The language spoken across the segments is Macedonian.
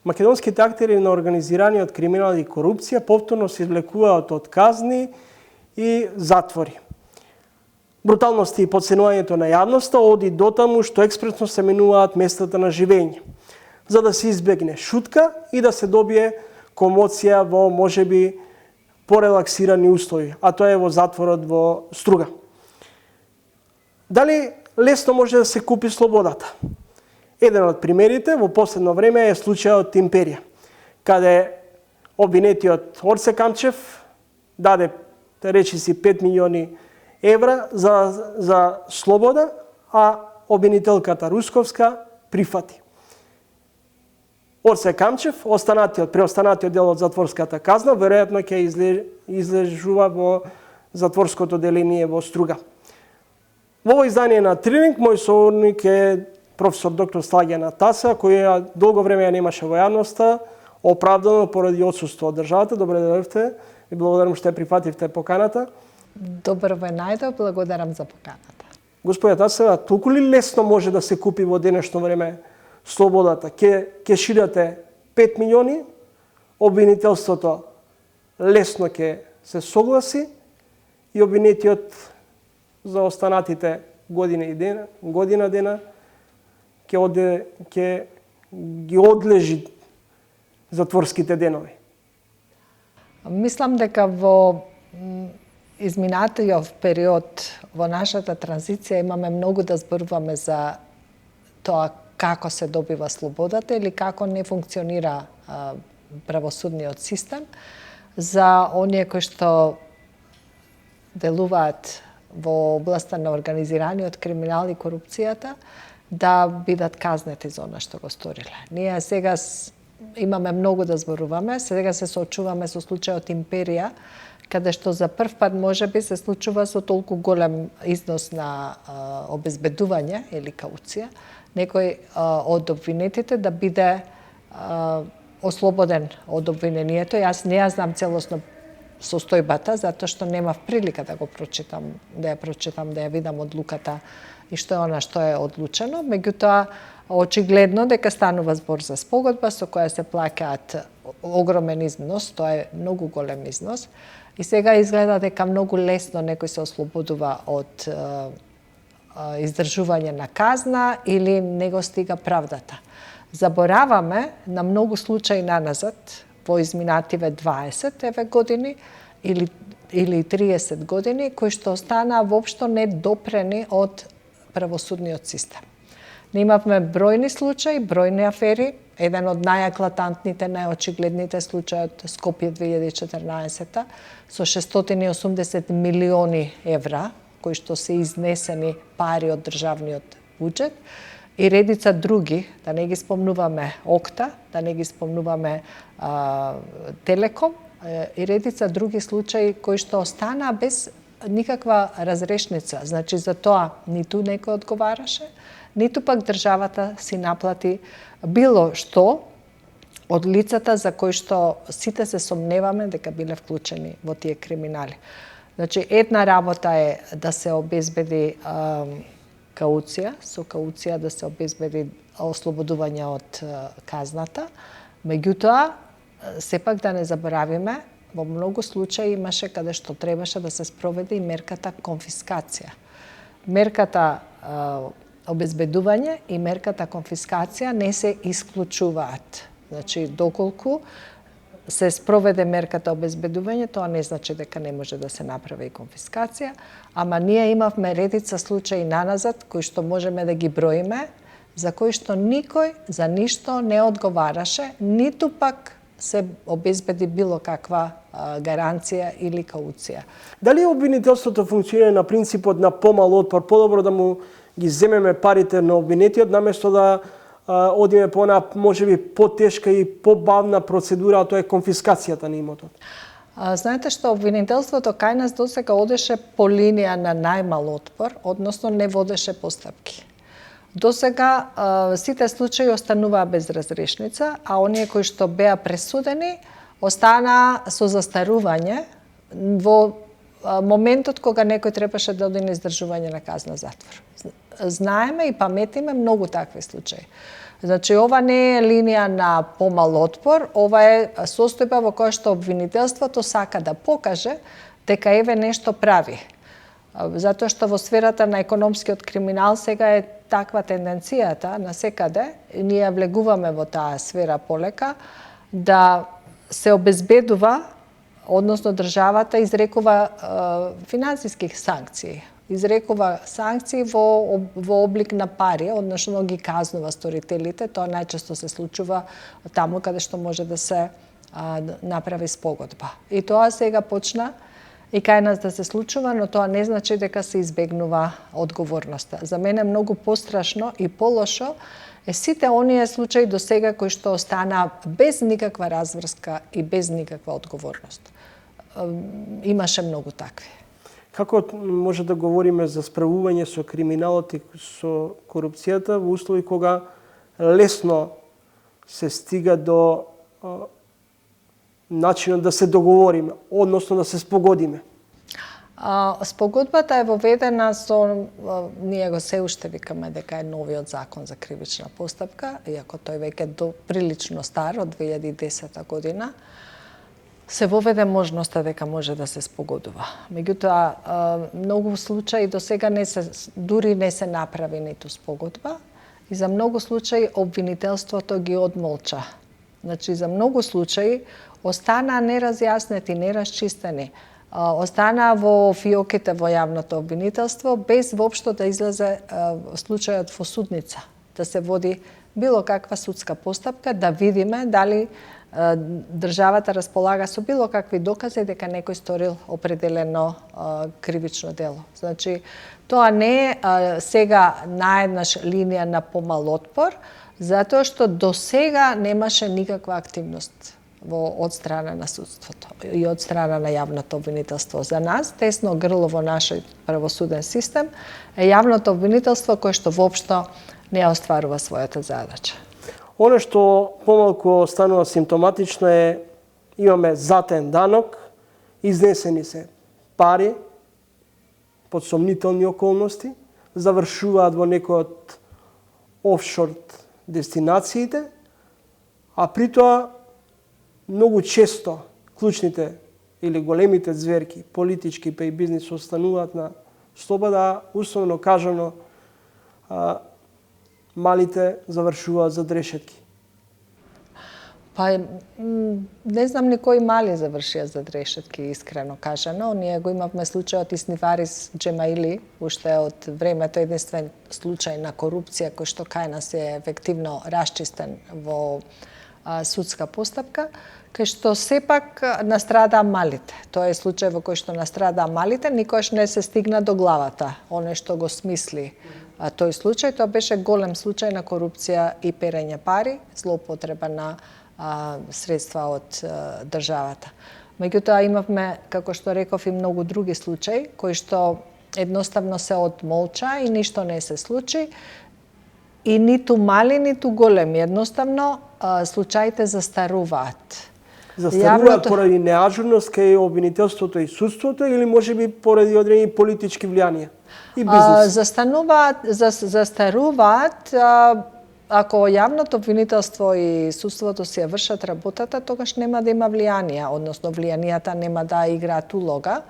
македонските актери на организираниот криминал и корупција повторно се извлекуваат од казни и затвори. Бруталноста и подценувањето на јавноста оди до таму што експресно се менуваат местата на живење, за да се избегне шутка и да се добие комоција во можеби порелаксирани услови, а тоа е во затворот во Струга. Дали лесно може да се купи слободата? Еден од примерите во последно време е случајот Империја, каде обвинетиот Орце Камчев даде, речиси, 5 милиони евра за слобода, а обвинителката Русковска прифати. Орце Камчев, преостанатиот дел од затворската казна, веројатно ќе излежува во затворското деление во Струга. Во ово издание на Трилинг, мој соорник е професор доктор Слагјана Таса, која долго време ја немаше во јавноста, оправдано поради отсуство од државата. Добре дојдовте и благодарам што ја прифативте поканата. Добро ве најдов, благодарам за поканата. Господја Тасева, толку ли лесно може да се купи во денешно време слободата? Ке ширате 5 милиони, обвинителството лесно ке се согласи и обвинетиот за останатите година дена ќе ги одлежи затворските денови. Мислам дека во изминатиот период во нашата транзиција имаме многу да зборуваме за тоа како се добива слободата или како не функционира правосудниот систем, за оние кои што делуваат во областа на организираниот криминал и корупцијата, да бидат казнети за она што го сториле. Ние сега имаме многу да зборуваме, сега се соочуваме со случајот Империја, каде што за прв пат можеби се случува со толку голем износ на обезбедување или кауција, некој од обвинетите да биде ослободен од обвинението. Јас не ја знам целосно состојбата, затоа што немав прилика да го прочитам, да ја видам одлуката и што е она што е одлучено. Меѓутоа, очигледно дека станува збор за спогодба со која се плаќаат огромен износ, тоа е многу голем износ. И сега изгледа дека многу лесно некој се ослободува од издржување на казна или не го стига правдата. Забораваме на многу случаи наназад, во изминативе 20 години или 30 години, кои што останаа воопшто недопрени од правосудниот систем. Имавме бројни случаи, бројни афери, еден од најаклатантните, најочигледните случајот Скопје 2014 со 680 милиони евра, кои што се изнесени пари од државниот буџет, и редица други, да не ги спомнуваме Окта, да не ги спомнуваме Телеком, и редица други случаи кои што останаа без никаква разрешница. Значи, за тоа ниту некој одговараше, ниту пак државата си наплати било што од лицата за кои што сите се сомневаме дека биле вклучени во тие криминали. Значи, една работа е да се обезбеди кауција, со кауција да се обезбеди ослободување од казната. Меѓутоа, сепак да не заборавиме, во многу случаи имаше каде што требаше да се спроведе и мерката конфискација. Мерката обезбедување и мерката конфискација не се исклучуваат. Значи, доколку се спроведе мерката обезбедување, тоа не значи дека не може да се направи и конфискација, ама ние имавме редица случаи наназад кои што можеме да ги броиме, за кои што никој за ништо не одговараше, ниту пак се обезбеди било каква гаранција или кауција. Дали обвинителството функционира на принципот на помал отпор, подобро да му ги земеме парите на обвинетиот, наместо да одиме по она можеби потешка и побавна процедура, а тоа е конфискацијата на имотот? Знаете што, обвинителството кај нас досега одеше по линија на најмал отпор, односно не водеше постапки. Досега сите случаи остануваа без разрешница, а оние кои што беа пресудени останаа со застарување во моментот кога некој требаше да оди на издржување на казна затвор. Знаеме и паметиме многу такви случаи. Значи, ова не е линија на помал отпор, ова е состојба во која што обвинителството сака да покаже дека еве нешто прави. Затоа што во сферата на економскиот криминал сега е таква тенденцијата насекаде, ние влегуваме во таа сфера полека, да се обезбедува, односно државата изрекува финансиски санкции. Изрекува санкции во облик на пари, односно ги казнува сторителите. Тоа најчесто се случува таму каде што може да се направи спогодба. И тоа сега почна и кај нас да се случува, но тоа не значи дека се избегнува одговорноста. За мене многу пострашно и полошо е сите оние случаи до сега кои што остана без никаква разврска и без никаква одговорност. Имаше многу такви. Како може да говориме за справување со криминалот и со корупцијата во услови кога лесно се стига до начинот да се договориме, односно да се спогодиме? Спогодбата е воведена со, ние го се уште викаме дека е новиот закон за кривична постапка, иако тој веќе прилично стар, од 2010 година, се воведе можноста дека може да се спогодува. Меѓутоа, многу случаи до сега дури не се направи ниту спогодба и за многу случаи обвинителството ги одмолча. Значи, за многу случаи остана неразјаснети, неразчистени, остана во фиоките во јавното обвинителство без воопшто да излезе случајот во судница, да се води било каква судска постапка, да видиме дали државата располага со било какви докази дека некој сторил определено кривично дело. Значи, тоа не е сега наеднаш линија на помал отпор, затоа што до сега немаше никаква активност од страна на судството и од страна на јавното обвинителство. За нас, тесно грло во нашиот правосуден систем е јавното обвинителство кое што воопшто не остварува својата задача. Оно што помалку станува симптоматично е имаме затен данок, изнесени се пари под сомнителни околности, завршуваат во некој од офшор дестинациите, а при тоа многу често клучните или големите зверки, политички па и бизнис, остануваат на слобода, условно кажано, малите завршуваат за решетки. Па, не знам никои мали завршија за решетки, искрено кажано. Ние го имавме случајот Исниварис Джемаили, уште од времето единствен случај на корупција кој што кај нас е ефективно расчистен во судска постапка, кај што сепак настрадаа малите. Тоа е случај во кој што настрадаа малите, никош не се стигна до главата, оној што го смисли тој случај. Тоа беше голем случај на корупција и перење пари, злоупотреба на средства од државата. Меѓутоа имавме, како што реков, и многу други случаи кои што едноставно се одмолча и ништо не се случи. И ниту мали, ниту големи. Едноставно случаите застаруваат. Застаруваат поради неажурност кај обвинителството и судството или можеби поради одредени политички влијанија и бизнес? Застаруваат ако јавното обвинителство и судството си ја вршат работата, тогаш нема да има влијанија, односно влијанијата нема да играат улога.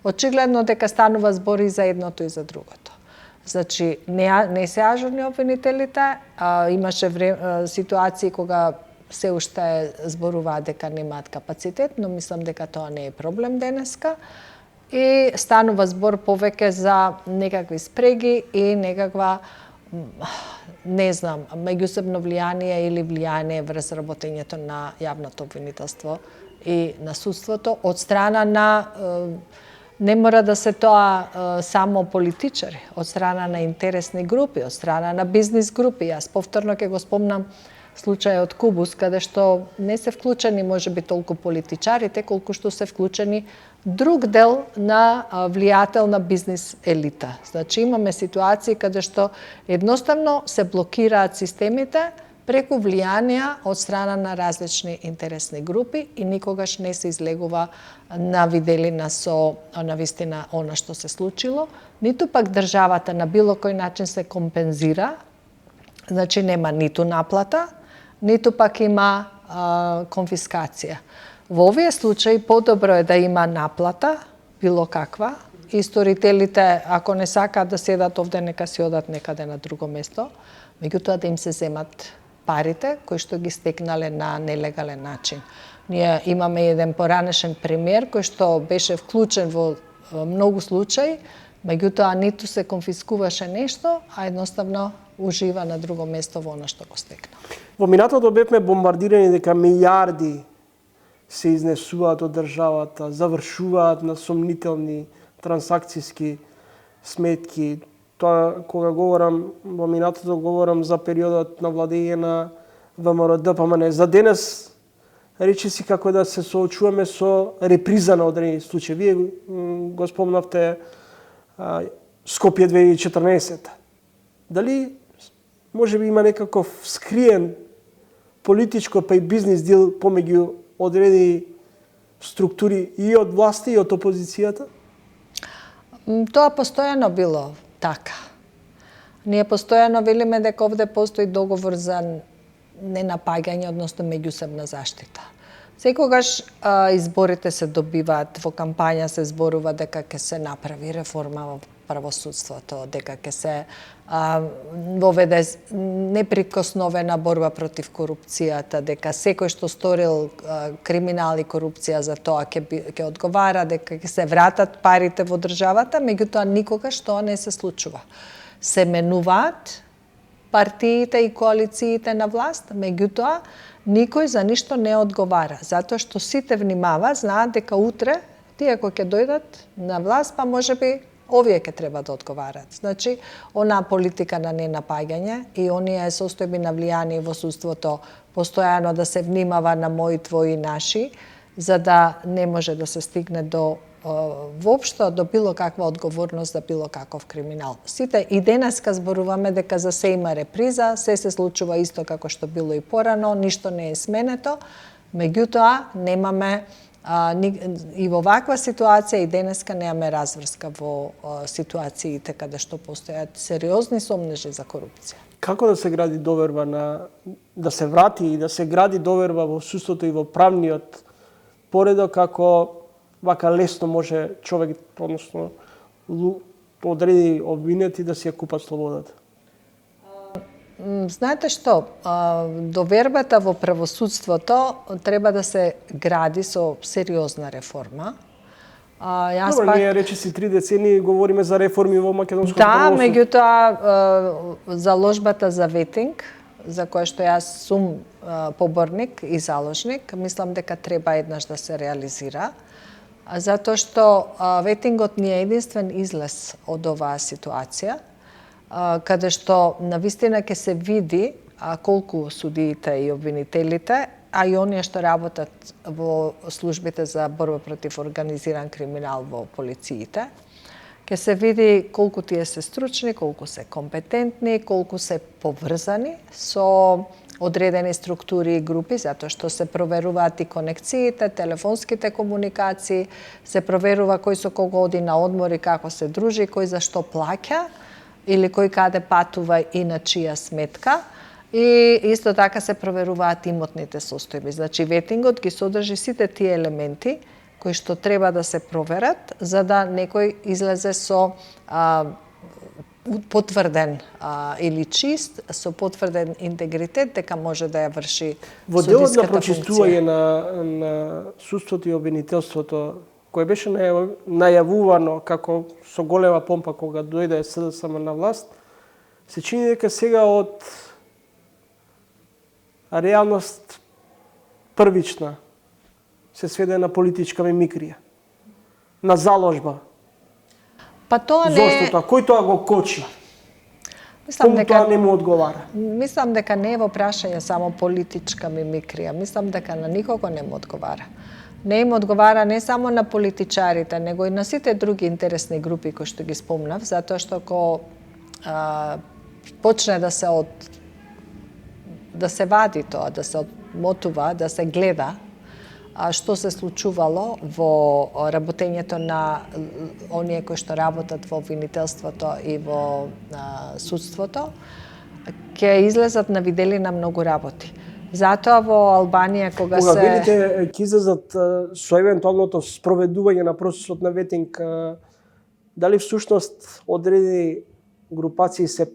Очигледно дека станува збори за едното и за другото. Значи, не се ажурни обвинителите, имаше ситуации кога се уште зборуваат дека немаат капацитет, но мислам дека тоа не е проблем денеска. И станува збор повеќе за некакви спреги и некаква, не знам, меѓусебно влијание или влијание врз работењето на јавното обвинителство и на судството од страна на, не мора да се тоа само политичари, од страна на интересни групи, од страна на бизнис групи. Јас повторно ќе го спомнам случајот Кубус, каде што не се вклучени можеби толку политичарите, колку што се вклучени друг дел на влијателна бизнис елита. Значи имаме ситуации каде што едноставно се блокираат системите преку влијанија од страна на различни интересни групи и никогаш не се излегува на виделина со навистина она што се случило, ниту пак државата на било кој начин се компензира Значи нема ниту наплата, ниту пак има конфискација. Во овие случаи подобро е да има наплата, било каква, и сторителите, ако не сакаат да седат овде, нека си одат некаде на друго место, меѓутоа да им се земат парите кои што ги стекнале на нелегален начин. Ние имаме еден поранешен пример кој што беше вклучен во многу случаи, меѓутоа ниту се конфискуваше нешто, а едноставно ужива на друго место во она што го стекна. Во минатото бевме бомбардирани дека милиарди се изнесуваат од државата, завршуваат на сомнителни трансакцијски сметки. Тоа кога говорам во минатото говорам за периодот на владење на ВМРО-ДПМН. За денес речиси како да се соочуваме со реприза на одредени случаи. Вие го спомнавте Скопје 2014. Дали може би има некаков скриен политичко па и бизнис дил помеѓу одредени структури и од власти и од опозицијата? Тоа постојано било така. Ние постојано велиме дека овде постои договор за ненапаѓање, односно меѓусебна заштита. Секогаш изборите се добиваат, во кампања се зборува дека ќе се направи реформа во правосудството, дека ќе се воведе неприкосновена борба против корупцијата, дека секој што сторил криминал и корупција за тоа ќе одговара, дека ќе се вратат парите во државата, меѓутоа никогаш тоа не се случува. Се менуваат партиите и коалициите на власт, меѓутоа никој за ништо не одговара, затоа што сите внимава, знаат дека утре тие кои ќе дојдат на власт, па можеби овие ќе треба да одговарат. Значи, онаа политика на ненапаѓање и оние состојби на влијание во судството постојано да се внимава на мои, твои, наши, за да не може да се стигне до воопшто до било каква одговорност за било каков криминал. Сите и денеска зборуваме дека за се има реприза, се случува исто како што било и порано, ништо не е сменето, меѓутоа немаме и во ваква ситуација и денеска немаме разврска во ситуациите каде што постојат сериозни сомнежи за корупција. Како да се гради доверба да се врати и да се гради доверба во судството и во правниот поредок како вака лесно може човек, односно одредени обвинети да си ја купат слободата? Знаете што, довербата во правосудството треба да се гради со сериозна реформа. Добро, ние речиси 3 децении говориме за реформи во македонското правосудство. Да, меѓутоа заложбата за ветинг, за која што јас сум поборник и заложник, мислам дека треба еднаш да се реализира. Затоа што ветингот не е единствен излез од оваа ситуација, каде што навистина ќе се види колку судиите и обвинителите, а и оние што работат во службите за борба против организиран криминал во полициите, ќе се види колку тие се стручни, колку се компетентни, колку се поврзани со одредени структури и групи, затоа што се проверуваат и конекциите, телефонските комуникации, се проверува кој со кого оди на одмор и како се дружи, кој за што плаќа или кој каде патува и на чија сметка. И исто така се проверуваат имотните состојби. Значи, ветингот ги содржи сите тие елементи кои што треба да се проверат, за да некој излезе со потврден или чист, со потврден интегритет, дека може да ја врши судиската функција. Во делот на прочистување на судството и обвинителството, кое беше најавувано како со голема помпа кога дојде СДСМ на власт, се чини дека сега од реалност првична се сведе на политичка мимикрија, на заложба. Па тоа не... Зошто тоа? Кој тоа го кочи? Кому тоа не му одговара? Мислам дека не е во прашање само политичка мимикрија. Мислам дека на никого не му одговара. Не им одговара не само на политичарите, него и на сите други интересни групи кои што ги спомнав, затоа што ако почне да се вади тоа, да се одмотува, да се гледа што се случувало во работењето на оние кои што работат во обвинителството и во судството, ќе излезат на виделина многу работи. Затоа во Албанија кога Кога се велите ќе излезат со евентуалното спроведување на процесот на ветинг, дали всушност одредени групации се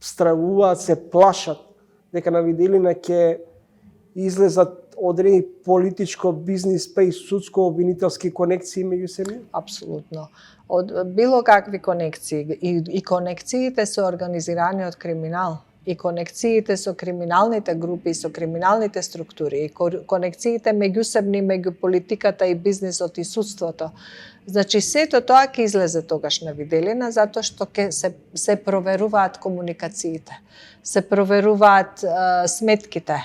стравуваат, се плашат дека на виделина ќе излезат одредени политичко, бизнис, па и судско-обвинителски конекции меѓу себе? Апсолутно. Од било какви конекции и конекциите се организирани од криминал, и конекциите со криминалните групи, со криминалните структури, и конекциите меѓусебни меѓу политиката и бизнисот и судството. Значи сето тоа ќе излезе тогаш на виделина затоа што ќе се проверуваат комуникациите, се проверуваат сметките,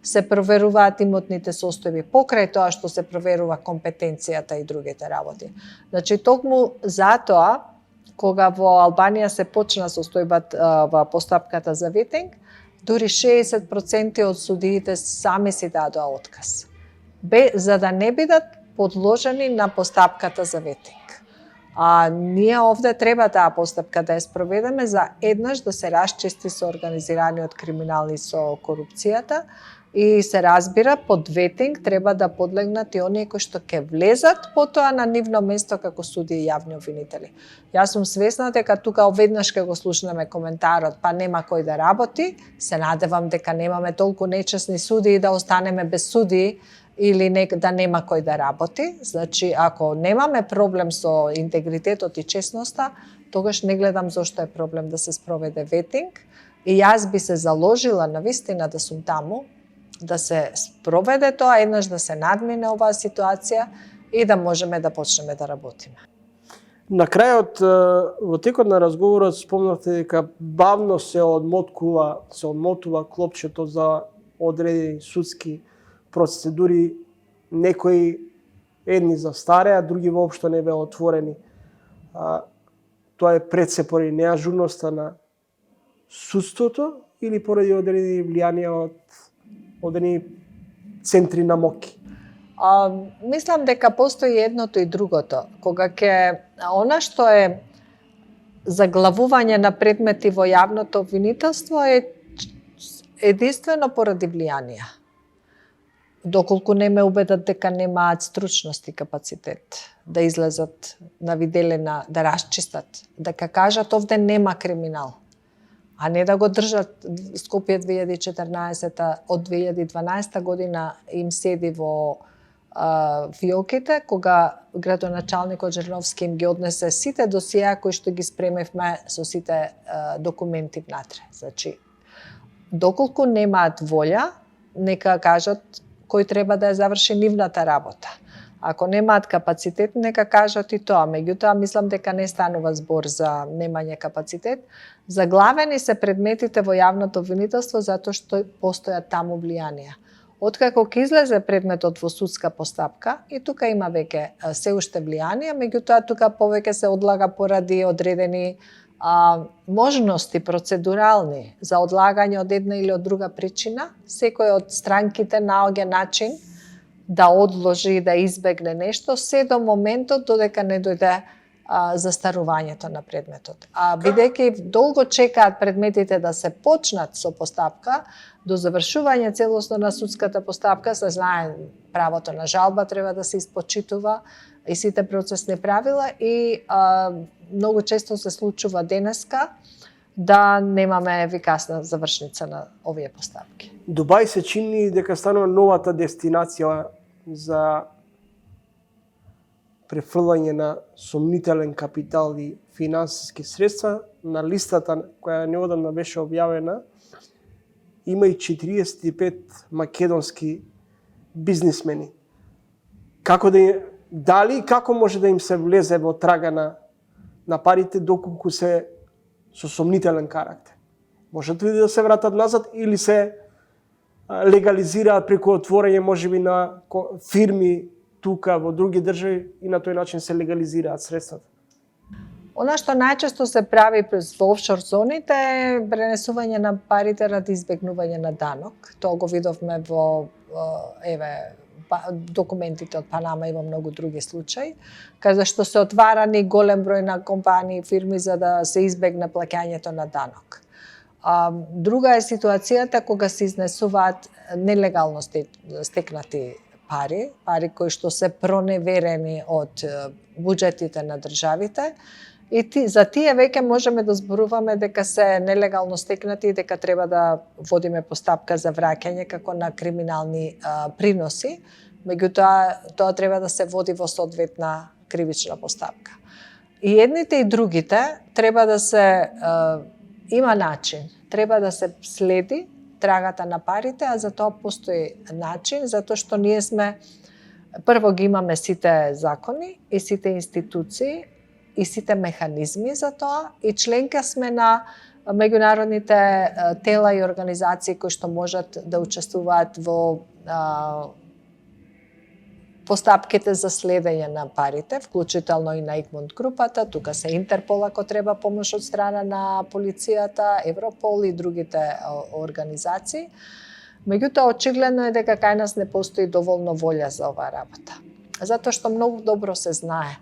се проверуваат имотните состојби, покрај тоа што се проверува компетенцијата и другите работи. Значи, токму затоа, кога во Албанија се почна состојбата во постапката за ветинг, дури 60% од судиите сами си дадоа отказ, за да не бидат подложени на постапката за ветинг. А ние овде треба таа постапка да ја спроведеме за еднаш да се расчисти со организираниот криминал и со корупцијата, и се разбира, под ветинг треба да подлегнат и оние кои што ќе влезат потоа на нивно место како судии и јавни обвинители. Јас сум свесна дека тука веднаш ќе го слушнеме коментарот, па нема кој да работи, се надевам дека немаме толку нечесни судии да останеме без судии или да нема кој да работи. Значи, ако немаме проблем со интегритетот и честноста, тогаш не гледам зошто е проблем да се спроведе ветинг, и јас би се заложила навистина да сум таму, да се спроведе тоа, еднаш да се надмине оваа ситуација и да можеме да почнеме да работиме. На крајот, во текот на разговорот спомнавте дека бавно се одмотува клопчето за одредени судски процедури, некои едни застареа, други воопшто не беа отворени. Тоа е пред се поради неажурноста на судството или поради одредени влијанија од одредени центри на моки? Мислам дека постои едното и другото. Кога она што е заглавување на предмети во јавното обвинителство е единствено поради влијанија. Доколку не ме убедат дека немаат стручност и капацитет да излезат на виделина, да расчистат, дека кажат овде нема криминал, а не да го држат. Скопје 2014, од 2012 година им седи во фиоките, кога градоначалникот Жерновски им ги однесе сите досиеа кои што ги спремевме со сите документи внатре. Значи, доколку немаат волја, нека кажат кој треба да ја заврши нивната работа. Ако немаат капацитет, нека кажат и тоа. Меѓутоа, мислам дека не станува збор за немање капацитет. Заглавени се предметите во јавното обвинителство затоа што постојат таму влијанија. Откако ќе излезе предметот во судска постапка, и тука има веќе се уште влијанија, меѓутоа тука повеќе се одлага поради одредени можности процедурални за одлагање од една или од друга причина. Секој од странките наоѓа начин да одложи и да избегне нешто, се до моментот додека не дојде застарувањето на предметот. Бидејќи долго чекаат предметите да се почнат со постапка, до завршување целосно на судската постапка, се знае правото на жалба треба да се испочитува и сите процесни правила, и многу често се случува денеска да немаме ефикасна завршница на овие постапки. Дубај се чини дека станува новата дестинација за префрлање на сомнителен капитал и финансиски средства. На листата која неодамна беше објавена има и 45 македонски бизнисмени. Дали како може да им се влезе во трага на парите доколку се со сомнителен карактер? Можат ли да се вратат назад или се легализираат преку отворање можеби на фирми тука во други држави и на тој начин се легализираат средствата? Она што најчесто се прави во офшор зоните е пренесување на парите ради избегнување на данок. Тоа го видовме во документите од Панама и во многу други случаи, каде што се отварани голем број на компании и фирми за да се избегне плаќањето на данок. Друга е ситуацијата кога се изнесуваат нелегално стекнати пари кои што се проневерени од буџетите на државите. И за тие веќе можеме да зборуваме дека се нелегално стекнати и дека треба да водиме постапка за враќање како на криминални приноси. Меѓутоа, тоа треба да се води во соодветна кривична постапка. И едните и другите треба да се има начин, треба да се следи трагата на парите, а за тоа постои начин, затоа што ние сме, прво ги имаме сите закони и сите институции и сите механизми за тоа и членка сме на меѓународните тела и организации кои што можат да учествуваат во постапките за следење на парите, вклучително и на Egmont групата, тука се Интерпол ако треба помош од страна на полицијата, Европол и другите организации. Меѓутоа, очигледно е дека кај нас не постои доволно волја за оваа работа. Затоа што многу добро се знае.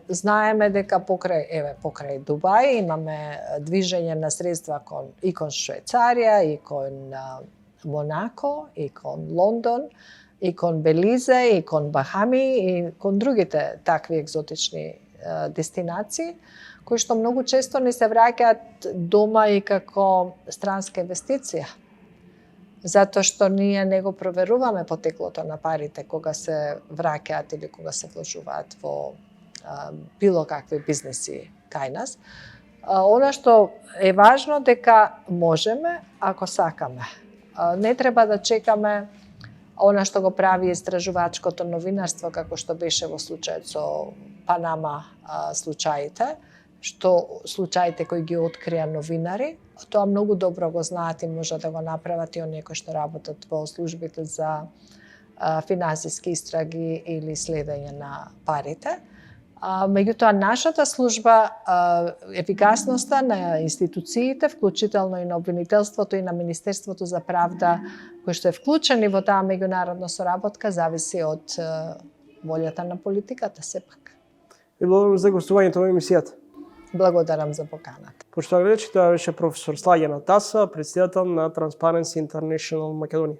Знаеме дека покрај Дубај имаме движење на средства и кон Швајцарија, и кон Монако, и кон Лондон, и кон Белизе, и кон Бахами, и кон другите такви екзотични дестинации, кои што многу често не се враќаат дома и како странска инвестиција. Затоа што ние не го проверуваме потеклото на парите кога се враќаат или кога се вложуваат во било какви бизнеси кај нас. Она што е важно дека можеме ако сакаме. Не треба да чекаме она што го прави истражувачкото новинарство, како што беше во случајот со Панама случаите, случаите кои ги открија новинари, тоа многу добро го знаат и може да го направат и оние кои што работат во службите за финансиски истраги или следење на парите. Меѓутоа, нашата служба, ефикасноста на институциите, вклучително и на обвинителството и на Министерството за правда, кои што е вклучени во таа меѓународна соработка, зависи од волјата на политиката сепак. И благодарам за гостувањето во емисијата. Благодарам за поканата. Поштовани гледачи, тоа беше професор Слагена Таса, претседател на Transparency International Македонија.